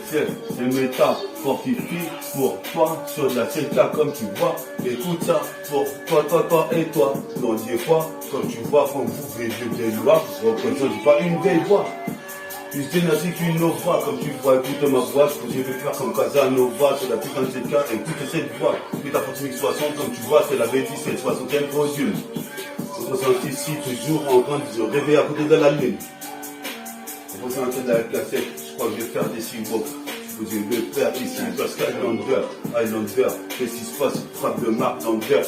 C'est méta fortifie pour toi sur la CK comme tu vois. Écoute ça pour toi et toi. Dans des fois, comme tu vois, comme vous voyez des lois, je représente pas une vieille voix. Plus d'énergie qu'une nova, comme tu vois, écoute ma voix, je vais faire comme Casanova sur la putain de CK, écoute cette voix. Métaphorique 60, comme tu vois, c'est la bêtise, c'est le 60e podium. On se sent ici toujours en train de se réveiller à côté de la lune. On se sent de la cassette, je crois que je vais faire des six-walks. Je vais faire ici parce Highlander, qu'est-ce qui se passe? Frappe de Mark Landers.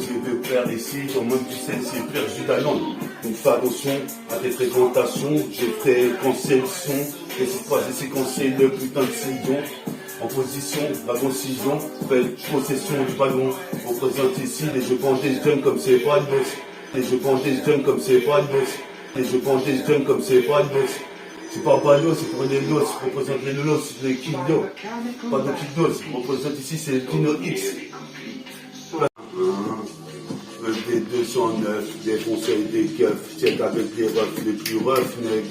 Je vais faire ici, dans mon du sel, c'est Pierre Judanon. Donc fais attention à tes fréquentations, j'ai fréquencé le son. Qu'est-ce qui se passe? J'ai séquencé le putain de sillon. En position, wagon sillon, belle possession du ballon. On présente ici les jeux bandés jeunes comme c'est pas le boss. Les jeux bandés jeunes comme c'est pas le boss. Les jeux bandés jeunes comme c'est pas le boss. C'est pas ballot, c'est pour les los. On représente les los, les kilos. Pas de kilos. On représente ici, c'est le Dino X. Des 209, des conseils, des keufs. Check avec les refs les plus refs, mec.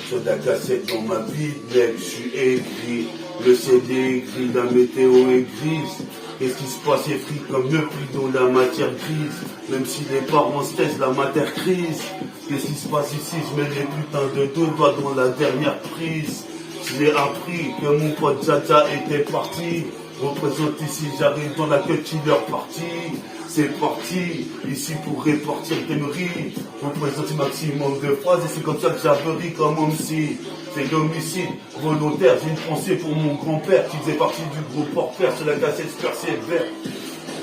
Sur de la cassette dans ma vie, mec. Je suis aigri. Le CD est gris, la météo est grise. Qu'est-ce qui se passe, c'est frit comme le pluie dans la matière grise. Même si les parents se taisent, la matière crise. Qu'est-ce qui se passe ici? Je mets les putains de deux doigts dans la dernière prise. Je l'ai appris que mon pote Jaja était parti. Représente ici, j'arrive dans la queue killer partie. C'est parti, ici pour répartir des mairies. Représente un maximum de phrases et c'est comme ça que j'averie comme MC. C'est l'homicide volontaire, j'ai une pensée pour mon grand-père qui faisait partie du groupe Porter sur la cassette Percier vert.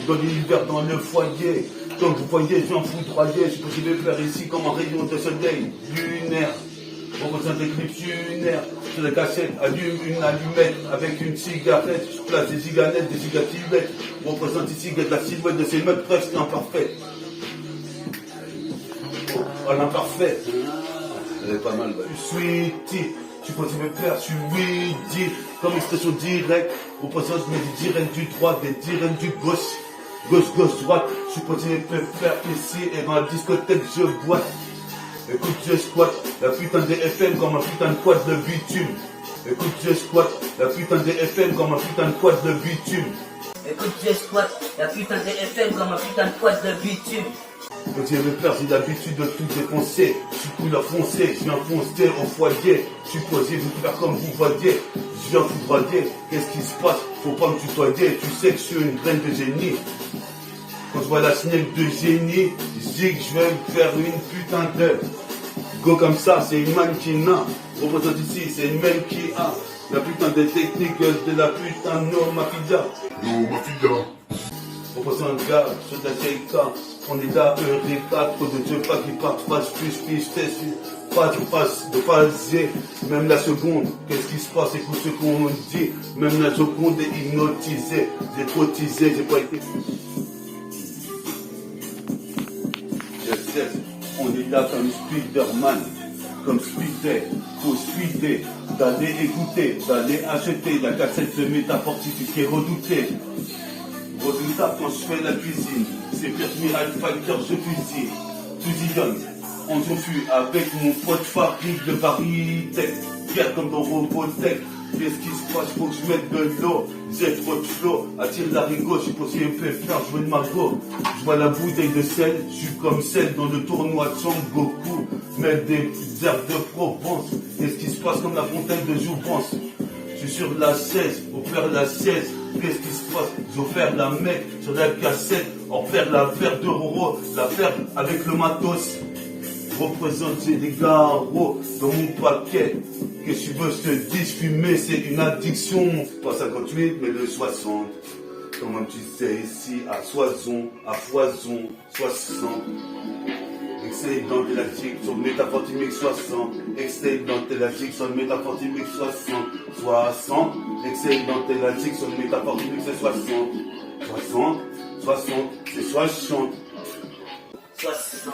Dans l'hiver, dans le foyer, comme vous voyez, je viens foudroyer. Je vais faire ici comme un rayon de soleil lunaire. On représente l'éclipse lunaire. Sur la cassette, allume une allumette avec une cigarette. Je place des giganettes, des gigatimettes. On représente ici la silhouette de ces mecs presque imparfaits. Oh, l'imparfait. Elle est pas mal, bah. Je suis sweetie. Tu continues de faire, je suis weedy. Comme expression directe. On représente des direct du droit, des direct du gauche. Gauche, droite. Je continue de faire ici et dans la discothèque, je bois. Écoute, je squatte la putain des FM comme un putain de quad de bitume. Écoute, je squatte la putain des FM comme un putain de quad de bitume. Écoute, je squatte la putain des FM comme un putain de quad de bitume. Quand j'ai le père, j'ai l'habitude de tout défoncer. Je suis couleur foncée, je viens foncer au foyer. Je suis posé, vous faire comme vous voyez. Je viens foudroyer. Qu'est-ce qui se passe? Faut pas me tutoyer. Tu sais que je suis une graine de génie. Quand je vois la snake de génie, je dis que je vais me faire une putain de go comme ça, c'est une mannequin. Représente ici, c'est une même qui a la putain de technique de la putain no mafia. No mafia. Représente un gars sur la CK. On est là, Eureka, trop de Dieu, pas qui partent, phase plus, test, pas de phase, même la seconde, qu'est-ce qui se passe, écoute ce qu'on dit, même la seconde est hypnotisée, j'ai trop teasé, j'ai pas été. On est là comme Spider-Man, comme Speeder, faut speeder, d'aller écouter, d'aller acheter la cassette de métafortifiée redoutée. Redoutable quand je fais la cuisine, c'est Pirate Alpha Fighter, je fusillonne, on se fuit avec mon pote fabrique de variété, pierre comme dans Robotech. Qu'est-ce qui se passe? Faut que je mette de l'eau, j'ai trop de flow, attire l'arigot, je suis possible de faire jouer de Margot. Je vois la bouteille de sel, je suis comme celle dans le tournoi de Son Goku, mettre des petites herbes de Provence. Qu'est-ce qui se passe comme la fontaine de Jouvence? Je suis sur la 16, pour faire la 16. Qu'est-ce qui se passe? J'ai offert la mec sur la cassette, en faire l'affaire de Roro, l'affaire avec le matos. Représenter des garrots dans mon paquet. Qu'est-ce que tu veux, je te dis, fumer, c'est une addiction. Pas 58, mais le 60. Comme tu sais, ici, à Soison, à Foison, 60. Excellent élastique sur le métafortimique 60. Excellent élastique sur le métafortimique 60. 60. Excellent élastique sur le métafortimique c'est 60. 60. C'est 60. 60.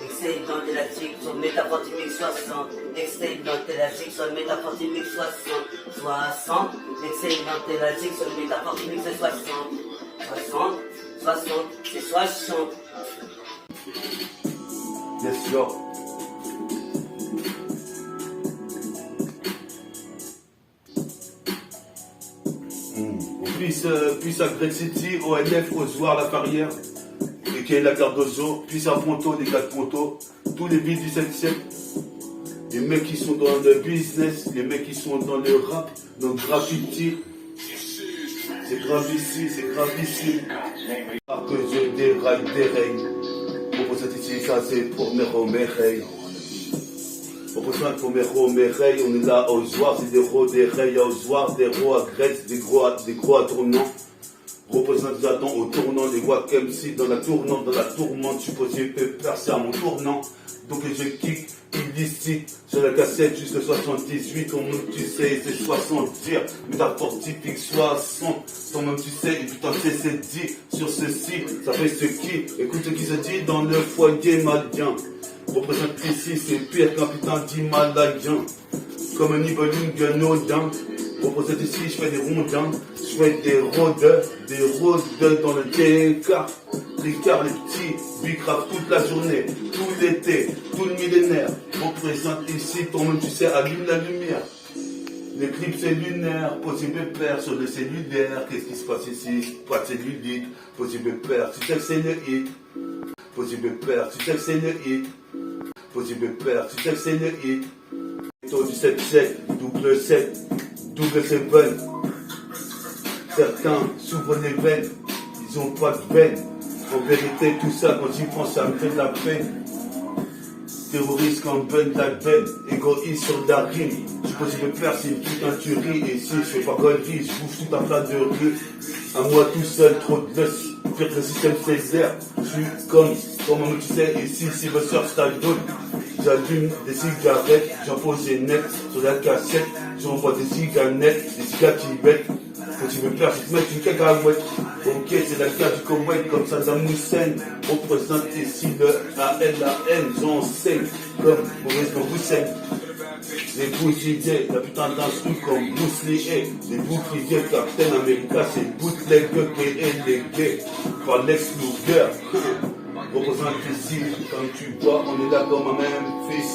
Excellent élastique sur le métafortimique 60. Excellent élastique sur le métafortimique 60. 60. Excellent élastique sur le métafortimique c'est 60. 60. 60. C'est 60. Bien sûr. puis à Great City, ONF, Ozoir, La Farrière, et qui est la Cardozo, puis à Ponto, les 4 Ponto, tous les villes du 7e. Les mecs qui sont dans le business, les mecs qui sont dans le rap, dans le graffiti. C'est grave ici, c'est grave ici. Ah, que je déraille des règles. Pour ça ici, ça c'est pour mes remerciements. Pour ça, pour mes remerciements, on est là au soir, c'est des ros, des rayes au soir, des ros à Grèce, des gros à tournant. Représente j'attends au tournant, les voix MC dans la tournante, je suis possible percer à mon tournant. Donc je kick illicite sur la cassette jusqu'à 78, ton même tu sais, c'est 60 dire, métaphore typique 60, ton même tu sais, et putain c'est dit sur ceci, ça fait ce qui, écoute ce qui se dit dans le foyer malien. Représente ici, c'est pire qu'un putain d'Himalaya, comme un Nibelung nodin. Représente ici, je fais des rondins, je fais des rôdeurs dans le décart. Ricard, les petits, bicrave toute la journée, tout l'été, tout le millénaire. Représente ici, toi-même tu sais, allume la lumière. L'éclipse est lunaire, possible père sur le cellulaire. Qu'est-ce qui se passe ici? Pas de cellulite, possible père, tu sais que c'est le hit. Possible père, tu sais que c'est le hit. Possible père, tu sais que c'est le hit. Taux du 7-7, double 7, double 7. Certains s'ouvrent les veines, ils ont pas de veine. En vérité, tout ça, quand j'y pense, ça me fait de la peine. Terroriste comme Ben Laden, égoïste sur la rime. Je possible faire, c'est une putain de tuerie. Et si je fais pas connerie, je bouffe tout un plat de riz. À moi tout seul, trop de laisse. Pire que le système Césaire. Je suis comme tu sais, ici, si le surf Stallone. J'allume des cigarettes, j'en pose des nets sur la cassette. J'envoie des cigarettes, des cigares qui bêtent. Quand tu veux faire, je te mets une cacahuète. Ok, c'est la guerre du Koweït comme Saddam Hussein. Représente ici le ALAN, j'enseigne comme Maurice Hussein. Les boucliers, la putain d'instru comme Bruce Lee. Les boucliers, Captain America, c'est bootleg et les gays par Lex Luger. Représente ici, comme tu vois, on est là comme un même fils.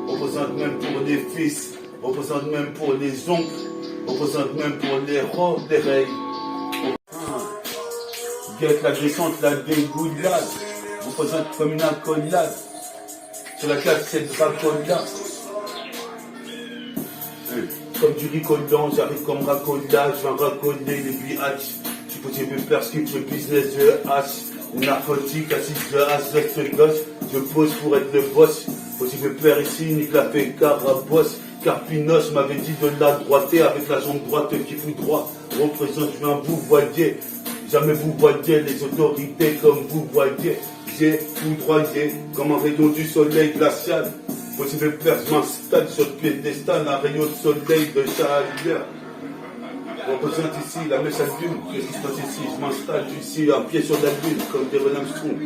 Représente même pour les fils, représente même pour les oncles. Représente même pour les ronds, les règles. Guette la descente, la dégoulade. Représente comme une accolade. Sur la classe, c'est le racolade. Comme du ricolant, j'arrive comme racolage. Je viens racoler les biatchs. Je suis possible de faire skip le business de H. Narcotique, assise de H, avec ce gosse. Je pose pour être le boss. Possible de faire ici, nique la pécard à boss. Carpinos m'avait dit de la droiter avec la jambe droite qui fout droit. Représente, je viens vous voyez. Jamais vous voyez les autorités comme vous voyez. J'ai foudroyé comme un rayon du soleil glacial. Possible de faire, je m'installe sur le piédestal, un rayon de soleil de chaleur. Représente ici, la mèche allume. Qu'est-ce qui se passe ici? Je m'installe ici, un pied sur la lune, comme des Armstrong.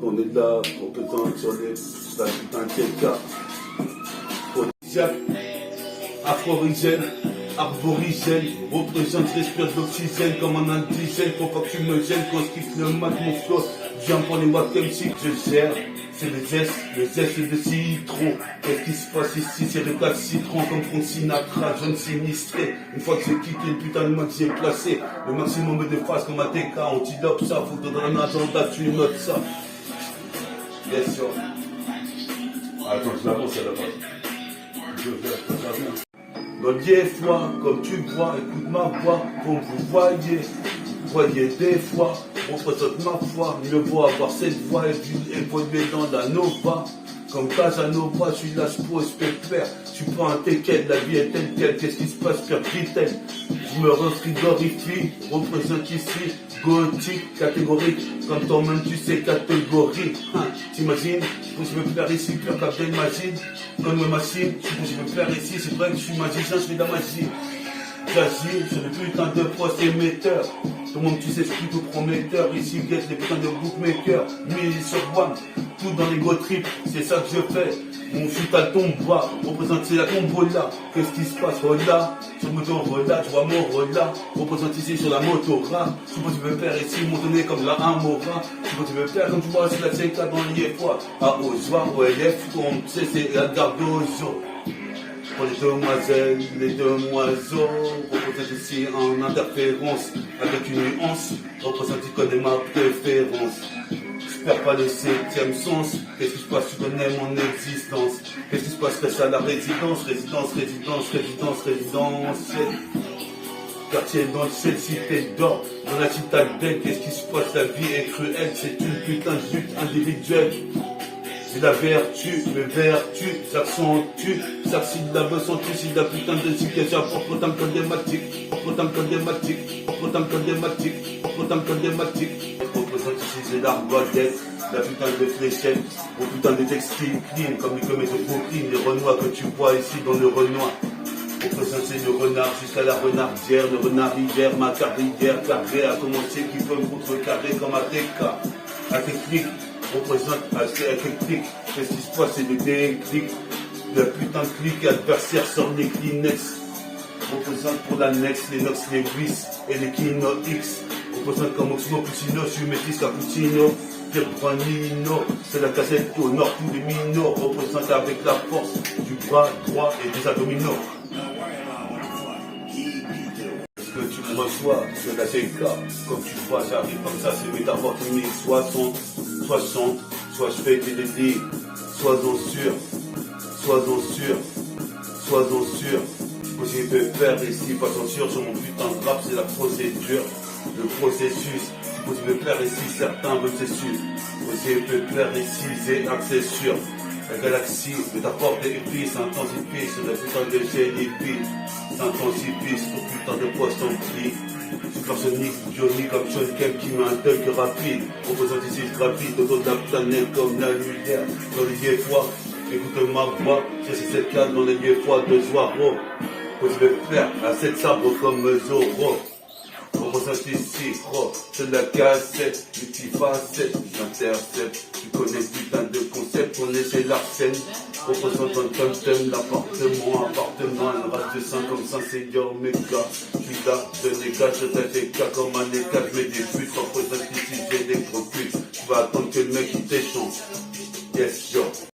On est là, on présente sur la putain de cas. Afro-origène, arborigène, représente l'espèce d'oxygène comme un indigène. Faut pas que tu me gênes quand je kiffe le mat, mon flow. Viens pour les mots comme si je gère. C'est le zeste de citron. Qu'est-ce qui se passe ici? C'est le cas citron comme Frank Sinatra, jeune sinistré. Une fois que j'ai quitté le putain de main que j'ai placé, le maximum de phase comme un TK, antilope ça. Faut que dans un agenda tu notes ça. Bien sûr. Attends, je l'avance à la base. Dans des fois, comme tu vois, écoute ma voix, comme vous voyez des fois, on représente ma foi, mieux vaut avoir cette voix et puis évoluer dans la Nova. Comme Casanova, je suis là, je pose pépère. Tu prends un tequel, la vie est telle quelle, qu'est-ce qui se passe, Pierre Britel? Je me refrigorifie, représente ici, gothique, catégorique, comme toi-même tu sais, catégorie. T'imagines, je peux me faire ici, Pierre Captain Machine, comme une machine, je peux me faire ici, c'est vrai que je suis magicien, je fais de la magie. J'agis sur le putain de poste émetteur. Tout le monde, tu sais, c'est plutôt prometteur. Ici, guette les putains de bookmakers. 1000 sur one. tout dans les gros trips, c'est ça que je fais. Mon fut à tomba, représente c'est la tombola. Qu'est-ce qui se passe, Rola? Sur moto Rola, tu vois mon Rola. Représente ici sur la moto rap. Je suppose que tu veux faire ici montonner comme la Amora. Je suppose que tu veux faire comme tu vois sur la CK dans l'IFOA. À Ozoir, au LF, comme tu sais, c'est la garde d'Ozo. Pour les demoiselles, les demoiseaux, représente ici en interférence avec une nuance. Représente, tu connais ma préférence. Je perds pas le 7e sens. Qu'est-ce qui se passe? Tu connais mon existence. Qu'est-ce qui se passe? Reste à la résidence, résidentielle. Quartier dans le ciel, cité d'or, dans la citadelle. Qu'est-ce qui se passe? La vie est cruelle, c'est une putain de lutte individuelle. C'est la vertu, mes vertus, s'accentue, syllabe s'entue, c'est la putain de cycle, j'apporte autant condématique, représente ici c'est l'arbalète, la putain de fléchette, au putain de textile clean, comme les comètes de Brooklyn, les renois que tu vois ici dans le Renoir. Représente c'est le renard jusqu'à la renardière, le renard hiver, ma carrière, carré a commencé qui peut me contrecarrer comme ATK, la technique. Représente assez électrique. Qu'est-ce qui se passe? C'est le déclic. Le putain de clic adversaire sort les Kleenex. Représente pour l'annexe, les Nox, les Wiss et les Kino X. Représente comme Oxmo Puccino, je suis métis Cappuccino. Pierre Branino, c'est la cassette au nord, tous les minots. Représente avec la force du bras droit et des abdominaux. Que tu me reçois de la CK, comme tu vois, j'arrive comme ça, c'est métaphore technique, 60, soit je fais des délits, sois-en sûr, possible de faire ici, pas sûr, sur mon putain de rap, c'est la procédure, le processus, possible de faire ici, certains veulent c'est sûr, possible de faire ici, c'est accès sûr. La galaxie, métaphore des épices, s'intensifie sur la putain de GNP, s'intensifie sur putain de poisson pli. Supersonique, Johnny comme Sean Kemp qui met un dunk rapide. Représente ici le rapide autour de la planète comme la lumière. Dans les lieux froids, écoute ma voix, c'est cette carte dans les lieux froids de Zoiro. Possible de faire à 7 sabres comme Zoro. Représente ici, c'est la cassette, multifacette, j'intercepte. Tu connais putain de concept, on essaie l'arsène. Représente un thème, l'appartement, un reste de 5 comme Saint-Seigneur, méga. Je suis là, de dégage, je t'ai fait cas comme un écart, je mets des buts, représente ici, j'ai des gros buts. Tu vas attendre que le mec il t'échange. Yes, yo.